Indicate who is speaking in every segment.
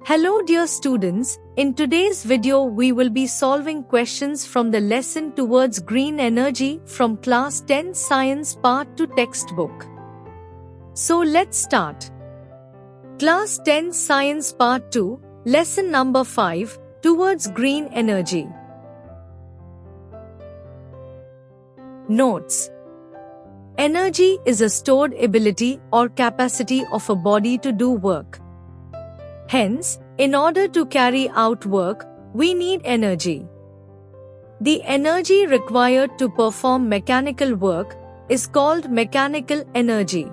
Speaker 1: Hello dear students, in today's video we will be solving questions from the lesson towards green energy from class 10 science part 2 textbook. So let's start. Class 10 science part 2, lesson number 5, towards green energy. Notes. Energy is a stored ability or capacity of a body to do work. Hence, in order to carry out work, we need energy. The energy required to perform mechanical work is called mechanical energy.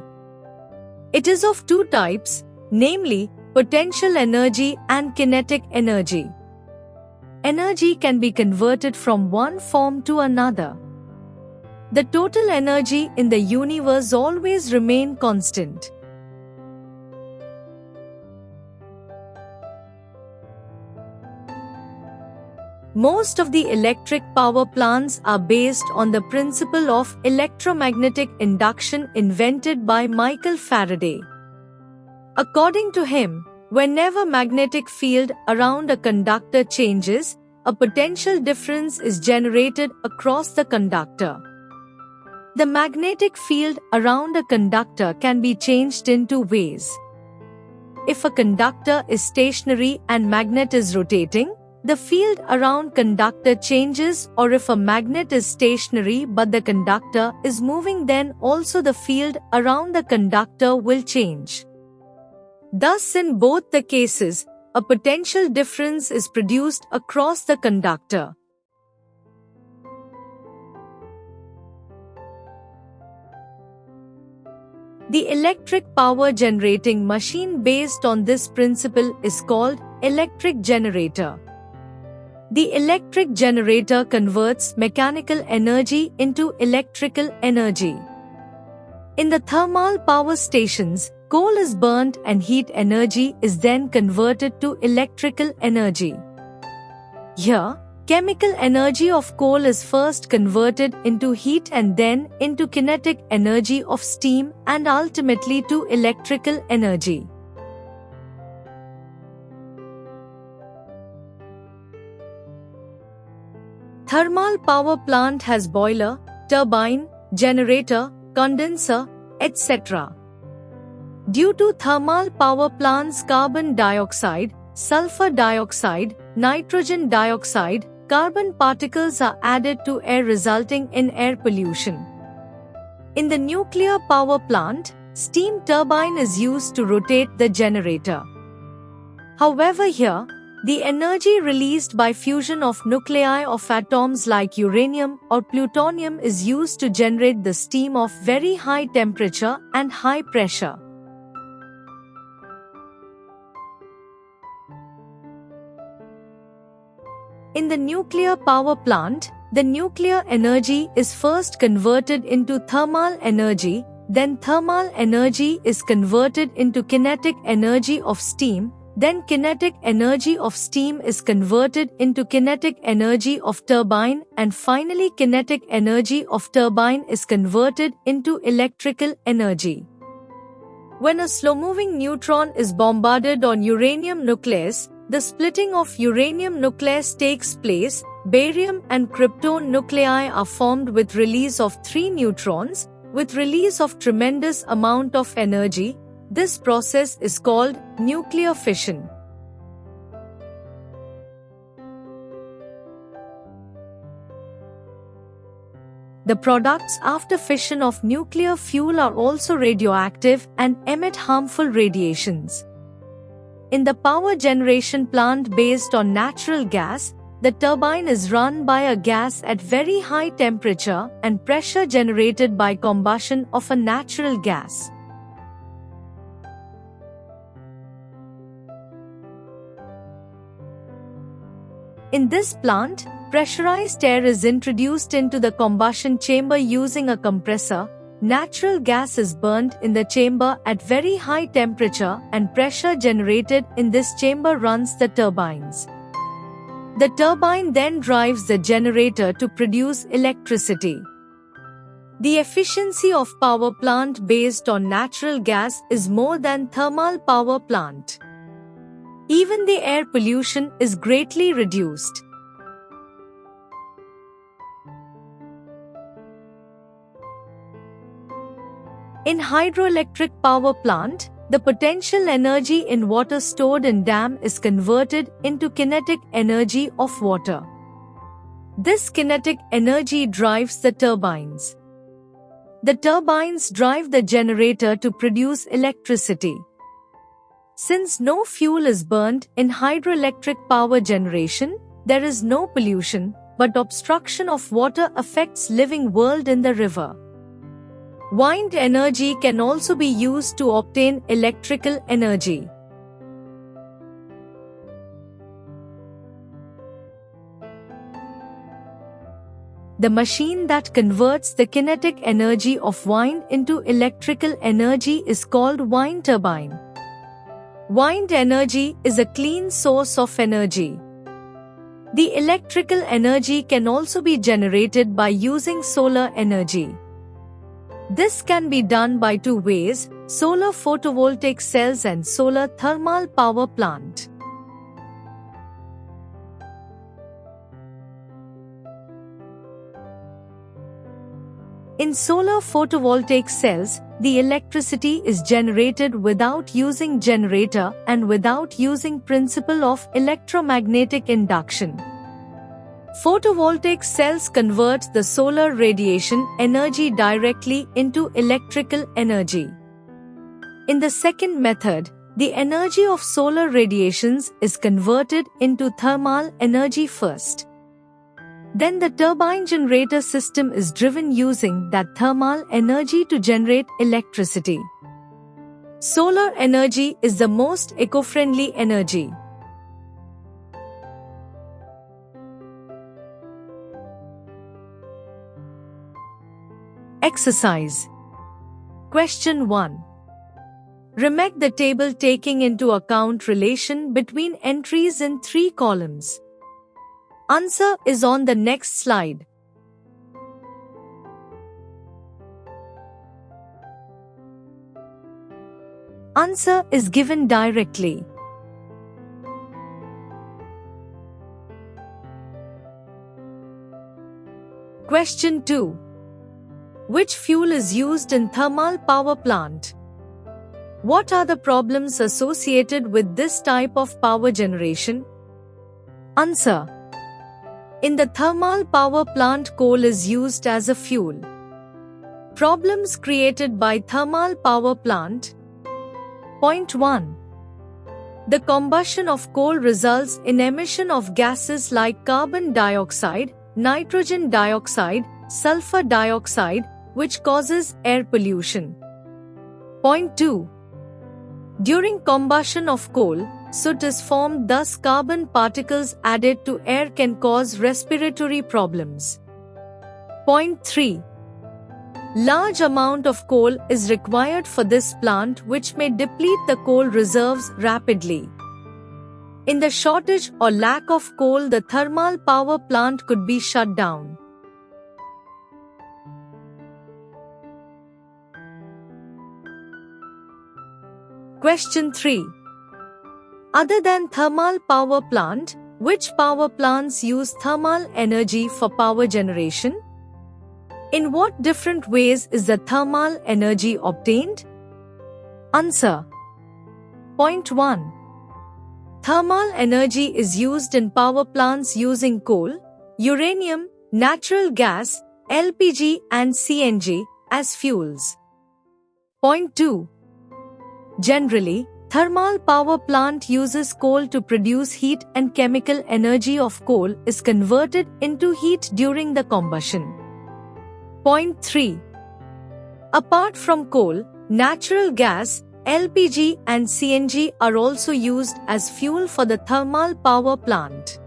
Speaker 1: It is of two types, namely, potential energy and kinetic energy. Energy can be converted from one form to another. The total energy in the universe always remains constant. Most of the electric power plants are based on the principle of electromagnetic induction invented by Michael Faraday. According to him, whenever magnetic field around a conductor changes, a potential difference is generated across the conductor. The magnetic field around a conductor can be changed in two ways. If a conductor is stationary and magnet is rotating, the field around conductor changes, or if a magnet is stationary but the conductor is moving, then also the field around the conductor will change. Thus, in both the cases, a potential difference is produced across the conductor. The electric power generating machine based on this principle is called electric generator. The electric generator converts mechanical energy into electrical energy. In the thermal power stations, coal is burnt and heat energy is then converted to electrical energy. Here, chemical energy of coal is first converted into heat and then into kinetic energy of steam and ultimately to electrical energy. Thermal power plant has boiler, turbine, generator, condenser, etc. Due to thermal power plants, carbon dioxide, sulfur dioxide, nitrogen dioxide, carbon particles are added to air, resulting in air pollution. In the nuclear power plant, steam turbine is used to rotate the generator. However, here, the energy released by fusion of nuclei of atoms like uranium or plutonium is used to generate the steam of very high temperature and high pressure. In the nuclear power plant, the nuclear energy is first converted into thermal energy, then thermal energy is converted into kinetic energy of steam, then kinetic energy of steam is converted into kinetic energy of turbine, and finally kinetic energy of turbine is converted into electrical energy. When a slow-moving neutron is bombarded on uranium nucleus, the splitting of uranium nucleus takes place, barium and krypton nuclei are formed with release of 3 neutrons, with release of tremendous amount of energy. This process is called nuclear fission. The products after fission of nuclear fuel are also radioactive and emit harmful radiations. In the power generation plant based on natural gas, the turbine is run by a gas at very high temperature and pressure generated by combustion of a natural gas. In this plant, pressurized air is introduced into the combustion chamber using a compressor. Natural gas is burnt in the chamber at very high temperature and pressure generated in this chamber runs the turbines. The turbine then drives the generator to produce electricity. The efficiency of power plant based on natural gas is more than thermal power plant. Even the air pollution is greatly reduced. In hydroelectric power plant, the potential energy in water stored in dam is converted into kinetic energy of water. This kinetic energy drives the turbines. The turbines drive the generator to produce electricity. Since no fuel is burnt in hydroelectric power generation, there is no pollution, but obstruction of water affects living world in the river. Wind energy can also be used to obtain electrical energy. The machine that converts the kinetic energy of wind into electrical energy is called wind turbine. Wind energy is a clean source of energy. The electrical energy can also be generated by using solar energy. This can be done by two ways: solar photovoltaic cells and solar thermal power plant. In solar photovoltaic cells, the electricity is generated without using generator and without using principle of electromagnetic induction. Photovoltaic cells convert the solar radiation energy directly into electrical energy. In the second method, the energy of solar radiations is converted into thermal energy first. Then the turbine generator system is driven using that thermal energy to generate electricity. Solar energy is the most eco-friendly energy. Exercise. Question 1. Remake the table taking into account relation between entries in 3 columns. Answer is on the next slide. Answer is given directly. Question 2. Which fuel is used in thermal power plant? What are the problems associated with this type of power generation? Answer. In the thermal power plant, coal is used as a fuel. Problems created by thermal power plant. Point 1. The combustion of coal results in emission of gases like carbon dioxide, nitrogen dioxide, sulfur dioxide, which causes air pollution. Point 2. During combustion of coal, soot is formed, thus carbon particles added to air can cause respiratory problems. Point 3. Large amount of coal is required for this plant, which may deplete the coal reserves rapidly. In the shortage or lack of coal, the thermal power plant could be shut down. Question 3. Other than thermal power plant, which power plants use thermal energy for power generation? In what different ways is the thermal energy obtained? Answer. Point 1. Thermal energy is used in power plants using coal, uranium, natural gas, LPG and CNG as fuels. Point 2. Generally, thermal power plant uses coal to produce heat, and chemical energy of coal is converted into heat during the combustion. Point 3. Apart from coal, natural gas, LPG and CNG are also used as fuel for the thermal power plant.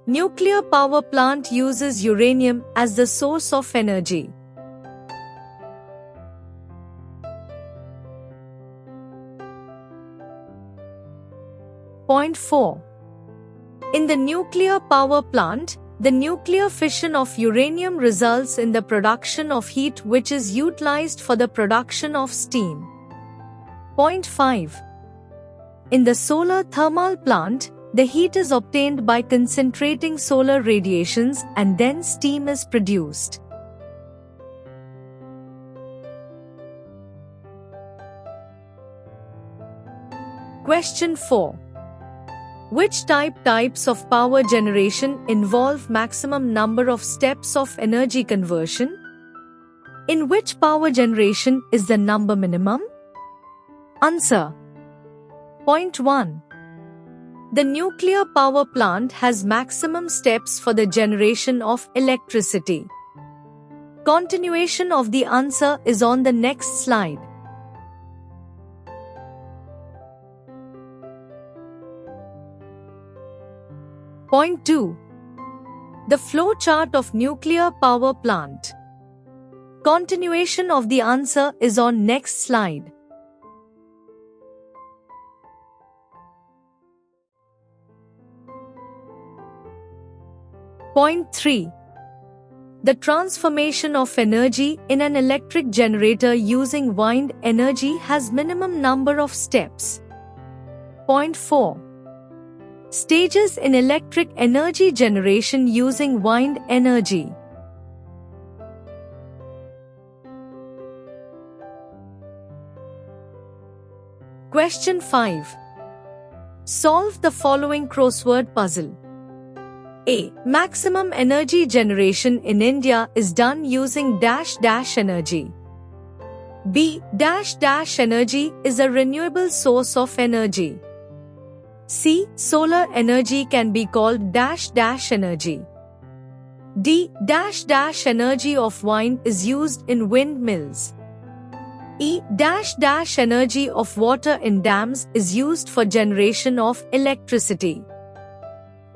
Speaker 1: Nuclear power plant uses uranium as the source of energy. Point 4. In the nuclear power plant, the nuclear fission of uranium results in the production of heat, which is utilized for the production of steam. Point 5. In the solar thermal plant, the heat is obtained by concentrating solar radiations and then steam is produced. Question 4. Which types of power generation involve maximum number of steps of energy conversion? In which power generation is the number minimum? Answer. Point 1. The nuclear power plant has maximum steps for the generation of electricity. Continuation of the answer is on the next slide. Point 2. The flow chart of nuclear power plant. Continuation of the answer is on next slide. Point 3. The transformation of energy in an electric generator using wind energy has minimum number of steps. Point 4. Stages in electric energy generation using wind energy. Question 5. Solve the following crossword puzzle. A. Maximum energy generation in India is done using dash dash energy. B. Dash dash energy is a renewable source of energy. C. Solar energy can be called dash dash energy. D. Dash dash energy of wind is used in windmills. E. Dash dash energy of water in dams is used for generation of electricity.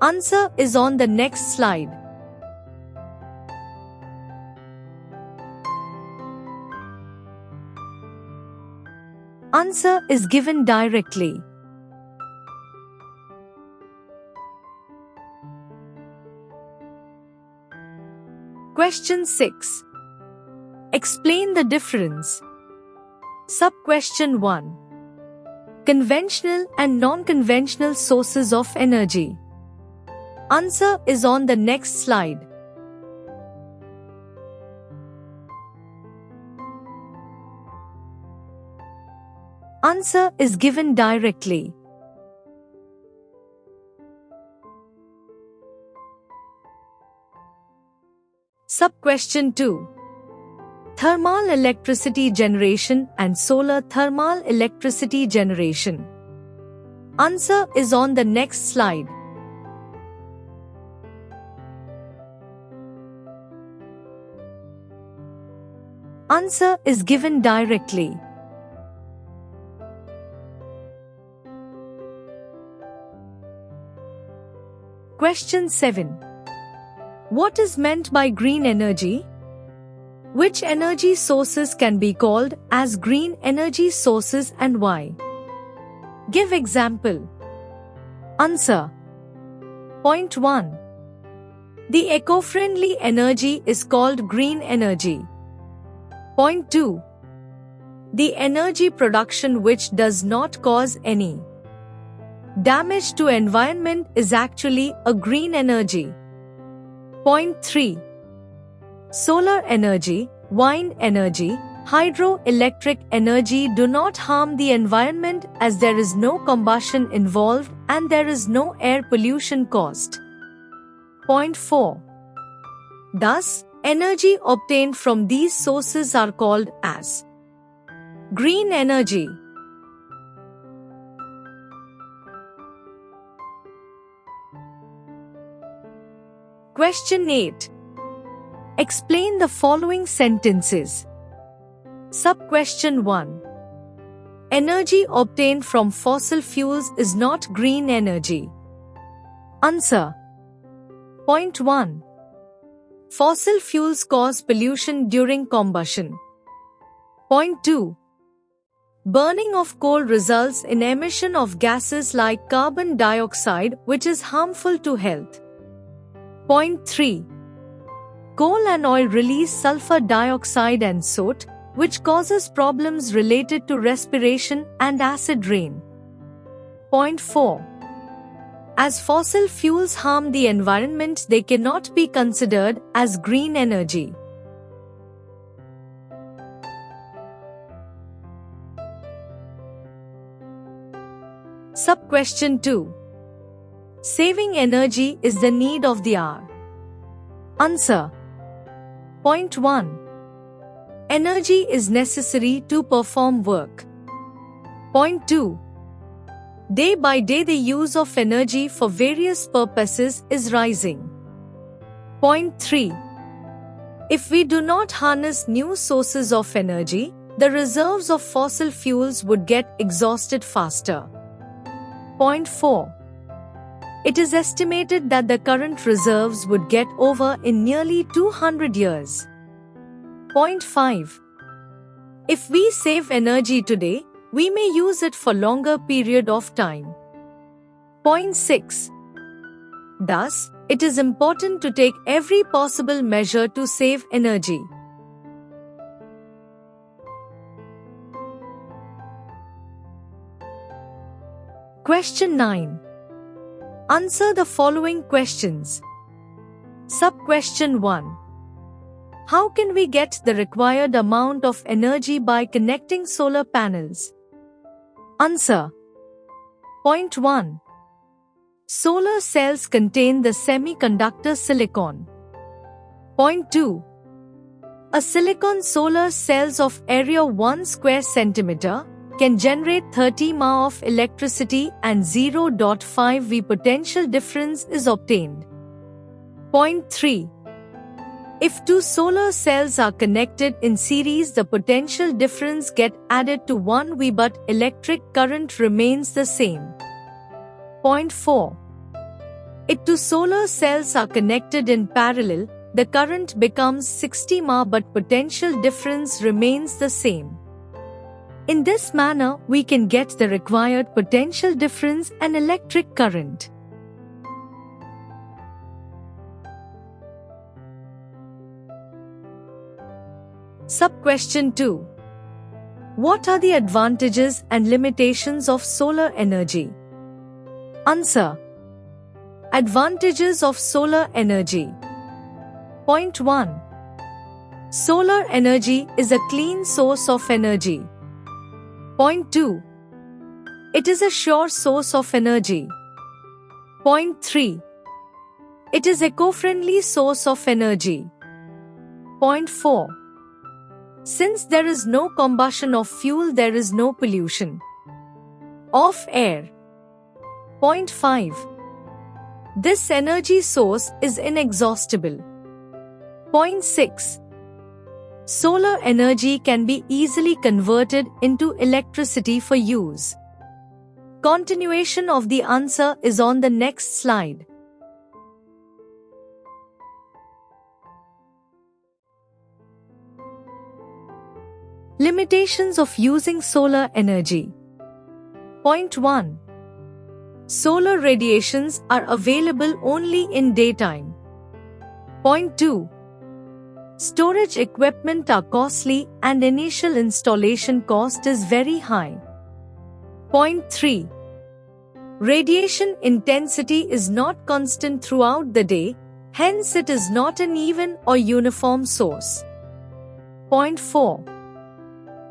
Speaker 1: Answer is on the next slide. Answer is given directly. Question 6. Explain the difference. Sub-question 1. Conventional and non-conventional sources of energy. Answer is on the next slide. Answer is given directly. Sub-question 2. Thermal electricity generation and solar thermal electricity generation. Answer is on the next slide. Answer is given directly. Question 7. What is meant by green energy? Which energy sources can be called as green energy sources and why? Give example. Answer. Point 1. The eco-friendly energy is called green energy. Point 2. The energy production which does not cause any damage to environment is actually a green energy. Point 3. Solar energy, wind energy, hydroelectric energy do not harm the environment as there is no combustion involved and there is no air pollution caused. Point 4. Thus, energy obtained from these sources are called as green energy. Question 8. Explain the following sentences. Sub-question 1. Energy obtained from fossil fuels is not green energy. Answer. Point 1. Fossil fuels cause pollution during combustion. Point 2. Burning of coal results in emission of gases like carbon dioxide, which is harmful to health. Point 3. Coal and oil release sulfur dioxide and soot, which causes problems related to respiration and acid rain. Point 4. As fossil fuels harm the environment, they cannot be considered as green energy. Sub-question 2. Saving energy is the need of the hour. Answer. Point 1. Energy is necessary to perform work. Point 2. Day by day the use of energy for various purposes is rising. Point 3. If we do not harness new sources of energy, the reserves of fossil fuels would get exhausted faster. Point 4. It is estimated that the current reserves would get over in nearly 200 years. Point 5. If we save energy today, we may use it for longer period of time. Point 6. Thus, it is important to take every possible measure to save energy. Question 9. Answer the following questions. Sub-question 1. How can we get the required amount of energy by connecting solar panels? Answer. Point 1. Solar cells contain the semiconductor silicon. Point 2. A silicon solar cells of area 1 square centimeter can generate 30 mA of electricity and 0.5 V potential difference is obtained. Point 3. If two solar cells are connected in series, the potential difference get added to 1 V but electric current remains the same. Point 4. If two solar cells are connected in parallel, the current becomes 60 mA but potential difference remains the same. In this manner, we can get the required potential difference and electric current. Sub-question 2. What are the advantages and limitations of solar energy? Answer. Advantages of solar energy. Point 1. Solar energy is a clean source of energy. Point 2. It is a sure source of energy. Point 3. It is eco-friendly source of energy. Point 4. Since there is no combustion of fuel, there is no pollution of air. Point 5. This energy source is inexhaustible. Point 6. Solar energy can be easily converted into electricity for use. Continuation of the answer is on the next slide. Limitations of using solar energy. Point 1. Solar radiations are available only in daytime. Point 2. Storage equipment are costly and initial installation cost is very high. Point 3. Radiation intensity is not constant throughout the day, hence it is not an even or uniform source. Point 4.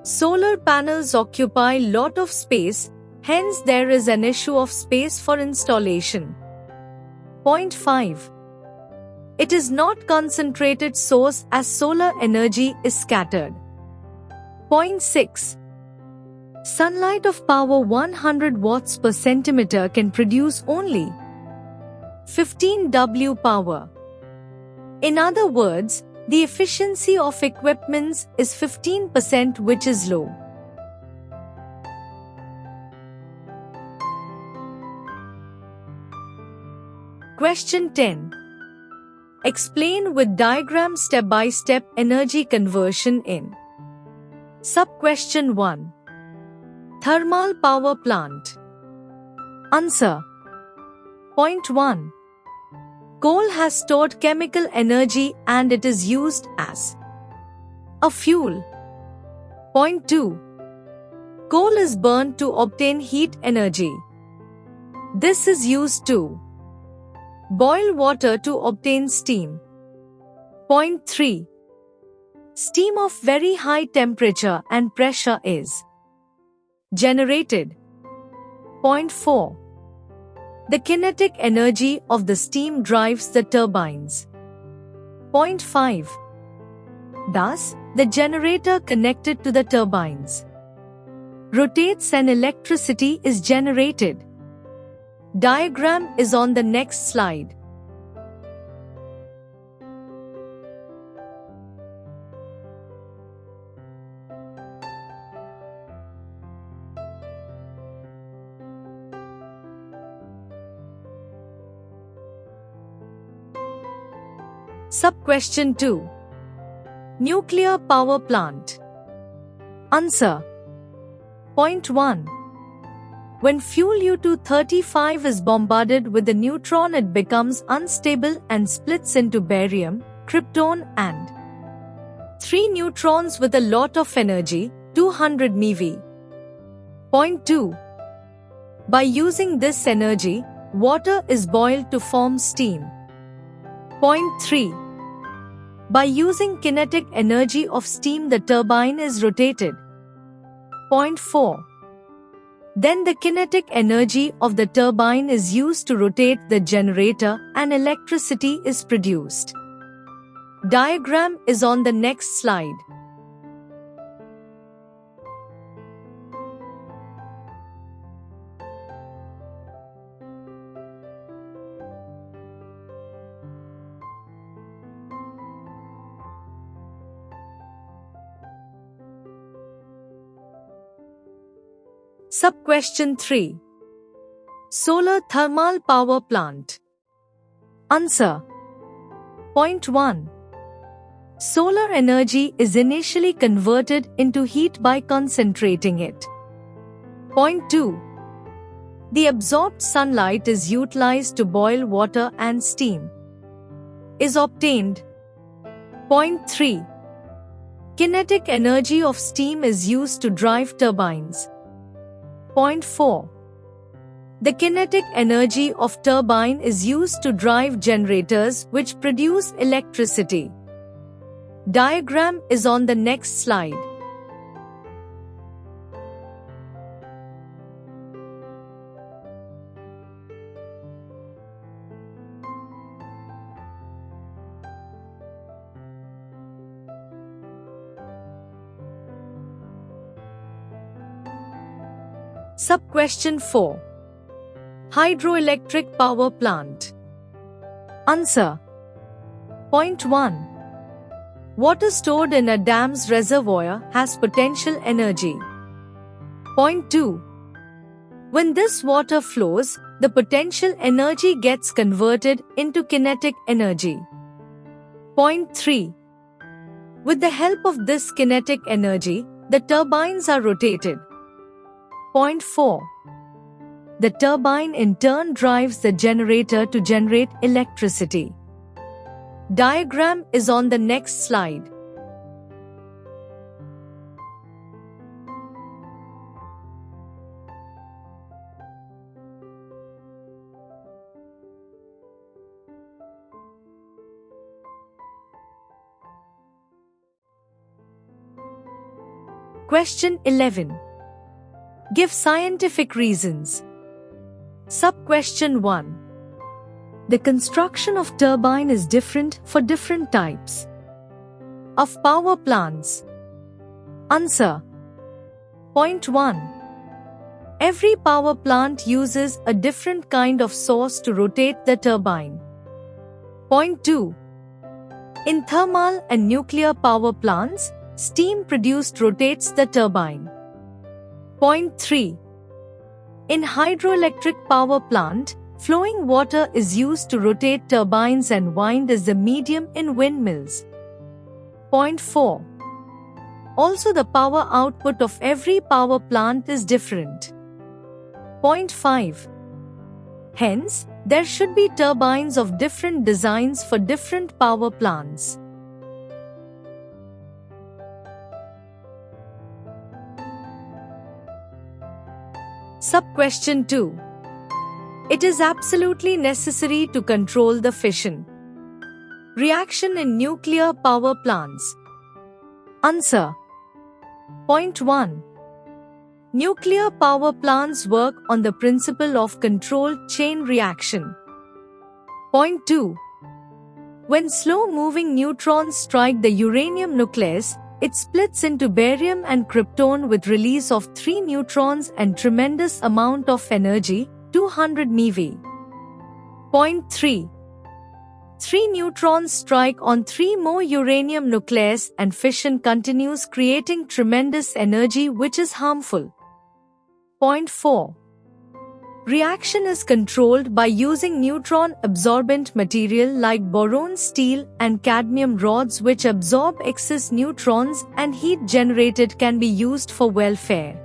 Speaker 1: Solar panels occupy lot of space, hence there is an issue of space for installation. Point 5. It is not concentrated source as solar energy is scattered. Point 6. Sunlight of power 100 watts per centimeter can produce only 15 W power. In other words, the efficiency of equipments is 15%, which is low. Question 10. Explain with diagram step-by-step energy conversion in. Sub-question 1. Thermal power plant. Answer. Point 1. Coal has stored chemical energy and it is used as a fuel. Point 2. Coal is burned to obtain heat energy. This is used to boil water to obtain steam. Point 3. Steam of very high temperature and pressure is generated. Point 4. The kinetic energy of the steam drives the turbines. Point 5. Thus, the generator connected to the turbines rotates and electricity is generated. Diagram is on the next slide. Sub-question 2. Nuclear power plant. Answer. Point 1. When fuel U-235 is bombarded with a neutron, it becomes unstable and splits into barium, krypton and 3 neutrons with a lot of energy, 200 MeV. Point 2. By using this energy, water is boiled to form steam. Point 3. By using kinetic energy of steam, the turbine is rotated. Point 4. Then the kinetic energy of the turbine is used to rotate the generator and electricity is produced. Diagram is on the next slide. Sub-question 3. Solar thermal power plant. Answer. Point 1. Solar energy is initially converted into heat by concentrating it. Point 2. The absorbed sunlight is utilized to boil water and steam is obtained. Point 3. Kinetic energy of steam is used to drive turbines. Point 4. The kinetic energy of turbine is used to drive generators which produce electricity. Diagram is on the next slide. Sub-question 4. Hydroelectric power plant. Answer. Point 1. Water stored in a dam's reservoir has potential energy. Point 2. When this water flows, the potential energy gets converted into kinetic energy. Point 3. With the help of this kinetic energy, the turbines are rotated. Point 4. The turbine in turn drives the generator to generate electricity. Diagram is on the next slide. Question 11. Give scientific reasons. Sub-question 1. The construction of turbine is different for different types of power plants. Answer. Point 1. Every power plant uses a different kind of source to rotate the turbine. Point 2. In thermal and nuclear power plants, steam produced rotates the turbine. Point 3. In hydroelectric power plant, flowing water is used to rotate turbines and wind is the medium in windmills. Point 4. Also, the power output of every power plant is different. Point 5. Hence, there should be turbines of different designs for different power plants. Sub-question 2. It is absolutely necessary to control the fission reaction in nuclear power plants. Answer. Point 1. Nuclear power plants work on the principle of controlled chain reaction. Point 2. When slow-moving neutrons strike the uranium nucleus, it splits into barium and krypton with release of 3 neutrons and tremendous amount of energy, 200 MeV. Point 3. 3 neutrons strike on 3 more uranium nucleus and fission continues creating tremendous energy which is harmful. Point 4. Reaction is controlled by using neutron-absorbent material like boron steel and cadmium rods which absorb excess neutrons and heat generated can be used for welfare.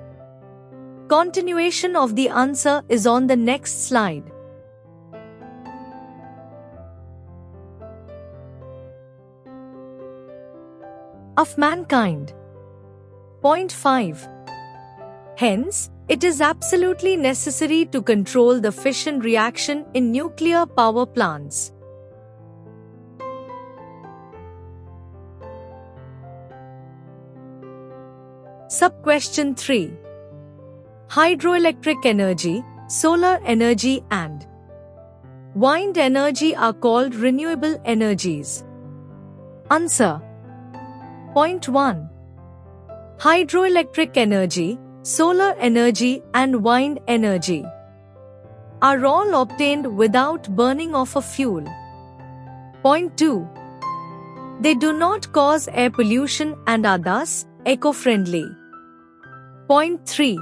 Speaker 1: Continuation of the answer is on the next slide. Of mankind. Point 5. Hence, it is absolutely necessary to control the fission reaction in nuclear power plants. Sub-question 3. Hydroelectric energy, solar energy and wind energy are called renewable energies. Answer. Point 1. Hydroelectric energy, solar energy and wind energy are all obtained without burning of a fuel. Point 2. They do not cause air pollution and are thus eco-friendly. Point 3.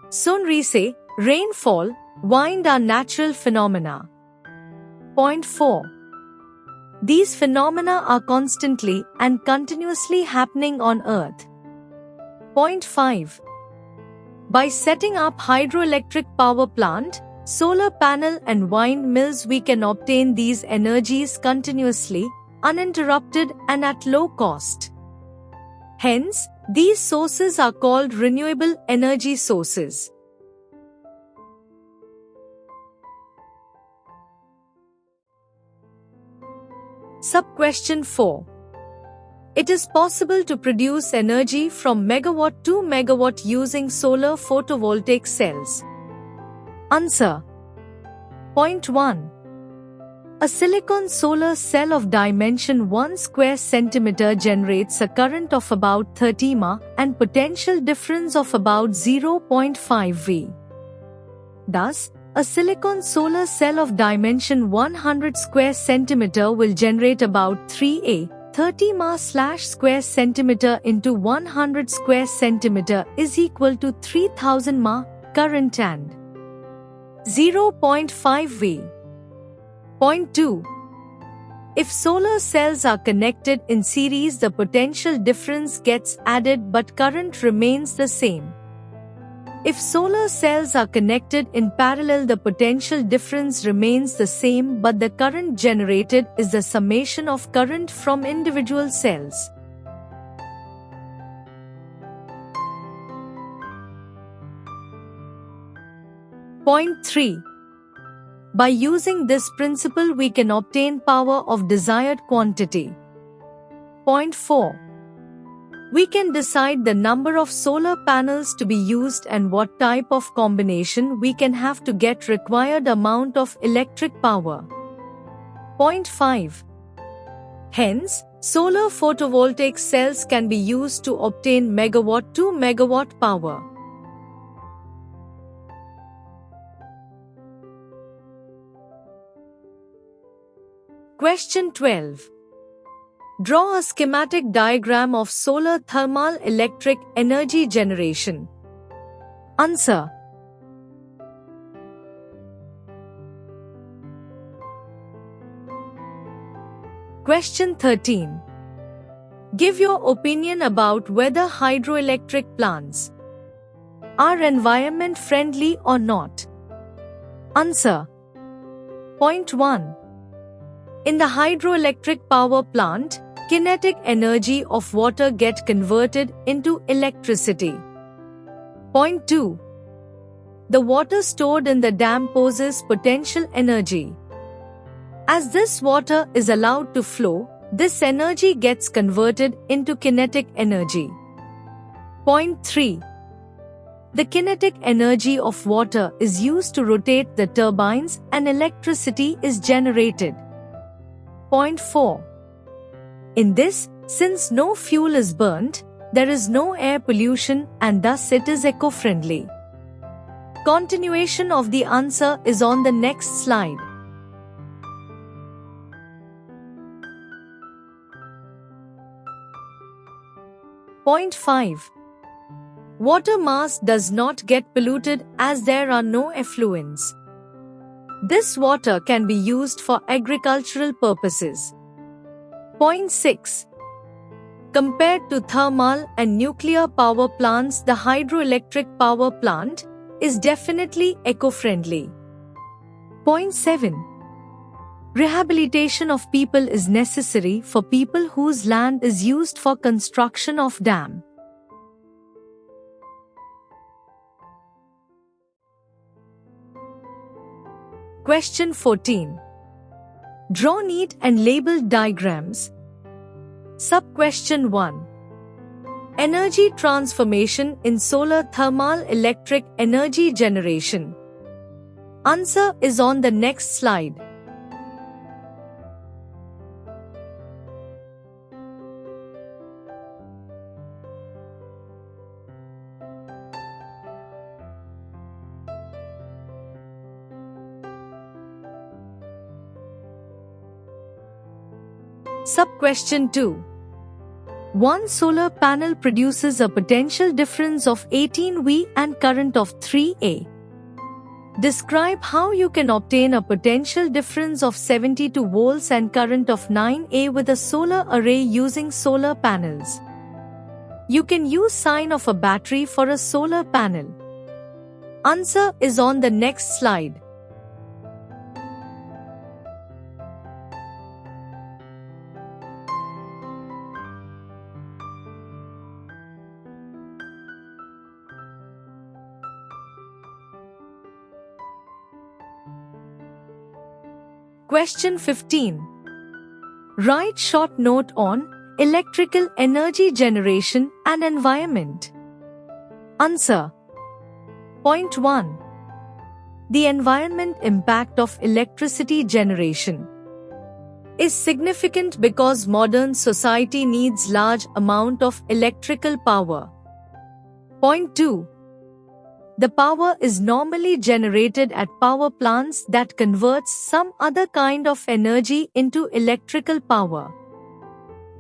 Speaker 1: Sunrise, rainfall, wind are natural phenomena. Point 4. These phenomena are constantly and continuously happening on Earth. Point 5. By setting up hydroelectric power plant, solar panel and wind mills we can obtain these energies continuously, uninterrupted and at low cost. Hence, these sources are called renewable energy sources. Sub-question 4. It is possible to produce energy from megawatt to megawatt using solar photovoltaic cells. Answer. Point 1. A silicon solar cell of dimension 1 square centimeter generates a current of about 30 mA and potential difference of about 0.5 V. Thus, a silicon solar cell of dimension 100 square centimeter will generate about 3A 30 mA/square centimeter into 100 square centimeter is equal to 3000 mA current and 0.5 V. Point 2. If solar cells are connected in series, the potential difference gets added but current remains the same. If solar cells are connected in parallel, the potential difference remains the same but the current generated is the summation of current from individual cells. Point 3. By using this principle we can obtain power of desired quantity. Point 4. We can decide the number of solar panels to be used and what type of combination we can have to get required amount of electric power. Point 5. Hence, solar photovoltaic cells can be used to obtain megawatt to megawatt power. Question 12. Draw a schematic diagram of solar thermal electric energy generation. Answer. Question 13. Give your opinion about whether hydroelectric plants are environment friendly or not. Answer. Point 1. In the hydroelectric power plant, kinetic energy of water get converted into electricity. Point 2. The water stored in the dam poses potential energy. As this water is allowed to flow, this energy gets converted into kinetic energy. Point 3. The kinetic energy of water is used to rotate the turbines and electricity is generated. Point 4. In this, since no fuel is burnt, there is no air pollution and thus it is eco-friendly. Continuation of the answer is on the next slide. Point 5. Water mass does not get polluted as there are no effluents. This water can be used for agricultural purposes. Point 6. Compared to thermal and nuclear power plants, the hydroelectric power plant is definitely eco-friendly. Point 7. Rehabilitation of people is necessary for people whose land is used for construction of dam. Question 14. Draw neat and labeled diagrams. Sub-question 1. Energy transformation in solar thermal electric energy generation. Answer is on the next slide. Sub-question 2. One solar panel produces a potential difference of 18 V and current of 3 A. Describe how you can obtain a potential difference of 72 volts and current of 9 A with a solar array using solar panels. You can use sign of a battery for a solar panel. Answer is on the next slide. Question 15. Write short note on electrical energy generation and environment. Answer. Point 1. The environment impact of electricity generation is significant because modern society needs large amount of electrical power. Point 2. The power is normally generated at power plants that converts some other kind of energy into electrical power.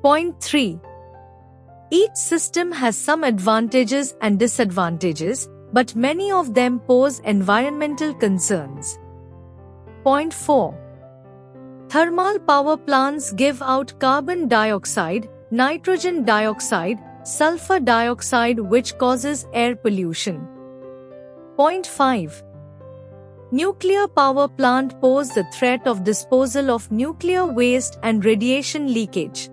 Speaker 1: Point 3. Each system has some advantages and disadvantages, but many of them pose environmental concerns. Point 4. Thermal power plants give out carbon dioxide, nitrogen dioxide, sulfur dioxide which causes air pollution. Point 5. Nuclear power plant pose the threat of disposal of nuclear waste and radiation leakage.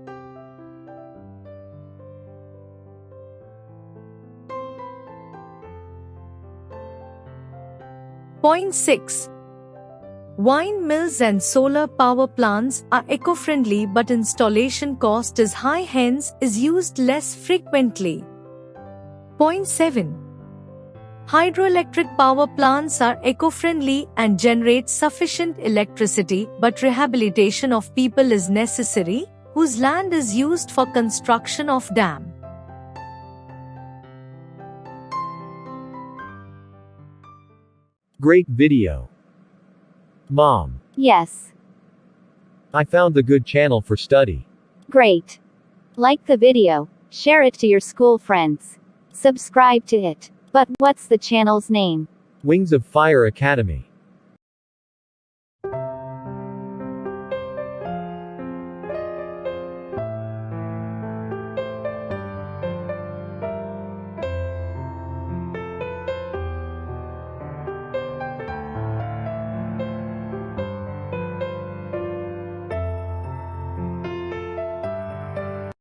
Speaker 1: Point 6. Windmills and solar power plants are eco-friendly but installation cost is high, hence is used less frequently. Point 7. Hydroelectric power plants are eco-friendly and generate sufficient electricity, but rehabilitation of people is necessary, whose land is used for construction of dam.
Speaker 2: Great video. Mom.
Speaker 3: Yes.
Speaker 2: I found the good channel for study.
Speaker 3: Great. Like the video, share it to your school friends. Subscribe to it. But what's the channel's name?
Speaker 2: Wings of Fire Academy.